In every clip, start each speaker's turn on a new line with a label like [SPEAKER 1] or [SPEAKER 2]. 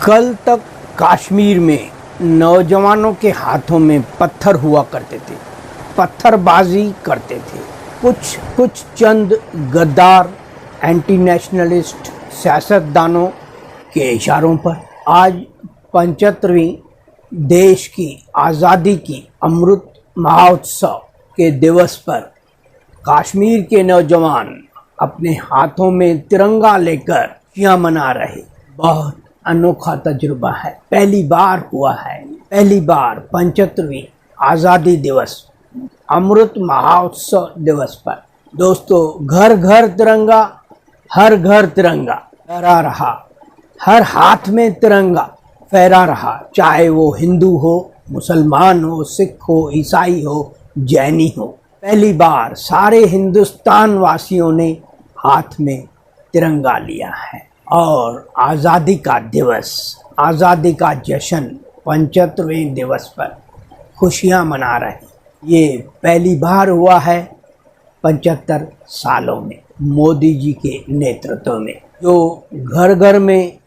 [SPEAKER 1] कल तक कश्मीर में नौजवानों के हाथों में पत्थर हुआ करते थे, पत्थरबाजी करते थे। कुछ चंद गद्दार एंटी नेशनलिस्ट सियासतदानों के इशारों पर आज 75वीं देश की आज़ादी की अमृत महोत्सव के दिवस पर कश्मीर के नौजवान अपने हाथों में तिरंगा लेकर खुशियां मना रहे। बहुत अनोखा तजुर्बा है, पहली बार हुआ है, पहली बार 75वीं आज़ादी दिवस अमृत महोत्सव दिवस पर दोस्तों घर घर तिरंगा, हर घर तिरंगा फहरा रहा, हर हाथ में तिरंगा फहरा रहा, चाहे वो हिंदू हो, मुसलमान हो, सिख हो, ईसाई हो, जैनी हो। पहली बार सारे हिंदुस्तान वासियों ने हाथ में तिरंगा लिया है और आज़ादी का दिवस, आज़ादी का जश्न 75वें दिवस पर खुशियां मना रहे। ये पहली बार हुआ है 75 सालों में मोदी जी के नेतृत्व में, जो घर घर में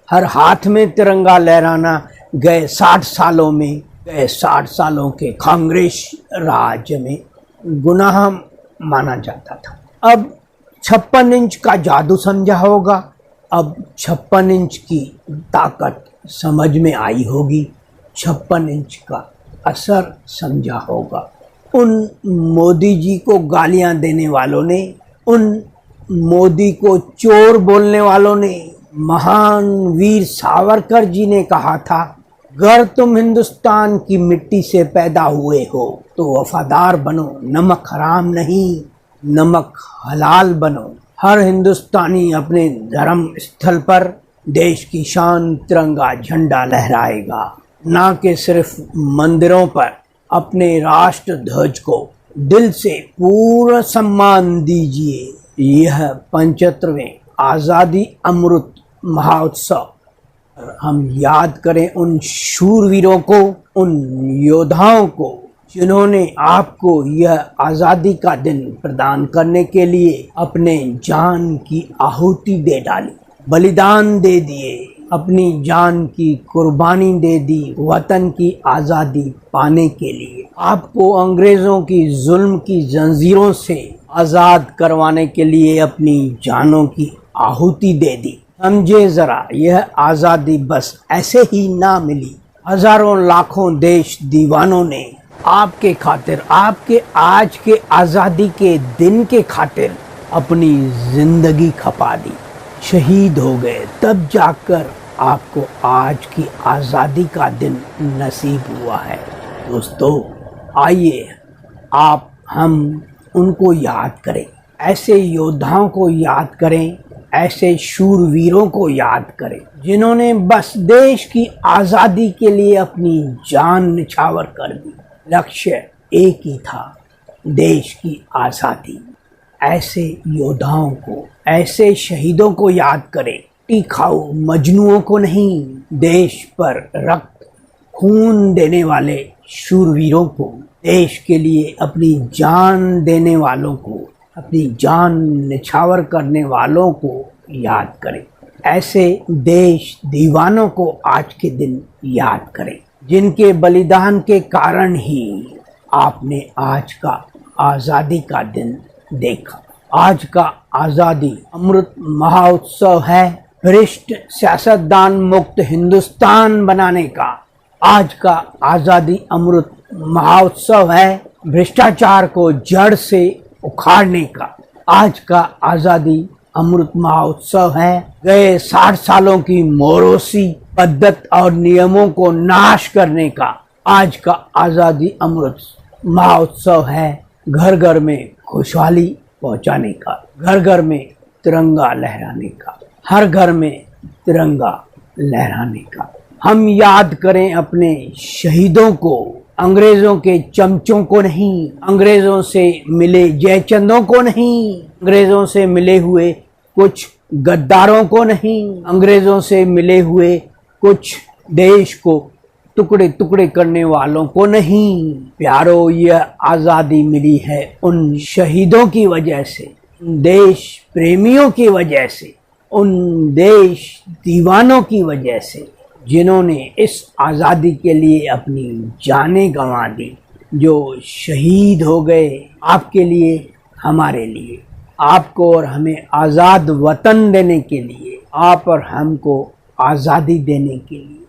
[SPEAKER 1] हर हाथ में तिरंगा लहराना गए 60 सालों में, गए 60 सालों के कांग्रेस राज्य में गुनाह माना जाता था। अब 56 इंच का जादू समझा होगा, अब 56 इंच की ताकत समझ में आई होगी, 56 इंच का असर समझा होगा। उन मोदी जी को गालियां देने वालों ने, उन मोदी को चोर बोलने वालों ने, महान वीर सावरकर जी ने कहा था, अगर तुम हिंदुस्तान की मिट्टी से पैदा हुए हो तो वफादार बनो, नमक हराम नहीं, नमक हलाल बनो। हर हिंदुस्तानी अपने धर्म स्थल पर देश की शान तिरंगा झंडा लहराएगा, ना कि सिर्फ मंदिरों पर। अपने राष्ट्र ध्वज को दिल से पूरा सम्मान दीजिए। यह 75वें आज़ादी अमृत महोत्सव हम याद करें उन शूरवीरों को, उन योद्धाओं को जिन्होंने आपको यह आज़ादी का दिन प्रदान करने के लिए अपने जान की आहुति दे डाली, बलिदान दे दिए, अपनी जान की कुर्बानी दे दी वतन की आज़ादी पाने के लिए। आपको अंग्रेज़ों की जुल्म की जंजीरों से आज़ाद करवाने के लिए अपनी जानों की आहुति दे दी। समझे ज़रा, यह आज़ादी बस ऐसे ही ना मिली। हजारों लाखों देश दीवानों ने आपके खातिर, आपके आज के आज़ादी के दिन के खातिर अपनी जिंदगी खपा दी, शहीद हो गए, तब जाकर आपको आज की आज़ादी का दिन नसीब हुआ है। दोस्तों आइए हम उनको याद करें, ऐसे योद्धाओं को याद करें, ऐसे शूरवीरों को याद करें जिन्होंने बस देश की आज़ादी के लिए अपनी जान निछावर कर दी। लक्ष्य एक ही था, देश की आज़ादी। ऐसे योद्धाओं को, ऐसे शहीदों को याद करें, टिकाऊ मजनुओं को नहीं, देश पर रक्त खून देने वाले शूरवीरों को, देश के लिए अपनी जान देने वालों को, अपनी जान निछावर करने वालों को याद करें। ऐसे देश दीवानों को आज के दिन याद करें, जिनके बलिदान के कारण ही आपने आज का आज़ादी का दिन देखा। आज का आज़ादी अमृत महोत्सव है भ्रष्ट सियासतदान मुक्त हिंदुस्तान बनाने का। आज का आज़ादी अमृत महोत्सव है भ्रष्टाचार को जड़ से उखाड़ने का। आज का आज़ादी अमृत महोत्सव है गए 60 सालों की मोरोसी पद्धत और नियमों को नाश करने का। आज का आज़ादी अमृत महोत्सव है घर घर में खुशहाली पहुंचाने का, घर घर में तिरंगा लहराने का, हर घर में तिरंगा लहराने का। हम याद करें अपने शहीदों को, अंग्रेजों के चमचों को नहीं, अंग्रेजों से मिले जयचंदों को नहीं, अंग्रेजों से मिले हुए कुछ गद्दारों को नहीं, अंग्रेजों से मिले हुए कुछ देश को टुकड़े टुकड़े करने वालों को नहीं। प्यारो, यह आज़ादी मिली है उन शहीदों की वजह से, देश प्रेमियों की वजह से, उन देश दीवानों की वजह से। जिन्होंने इस आज़ादी के लिए अपनी जानें गंवा दी, जो शहीद हो गए आपके लिए, हमारे लिए, आपको और हमें आज़ाद वतन देने के लिए, आप और हमको आज़ादी देने के लिए।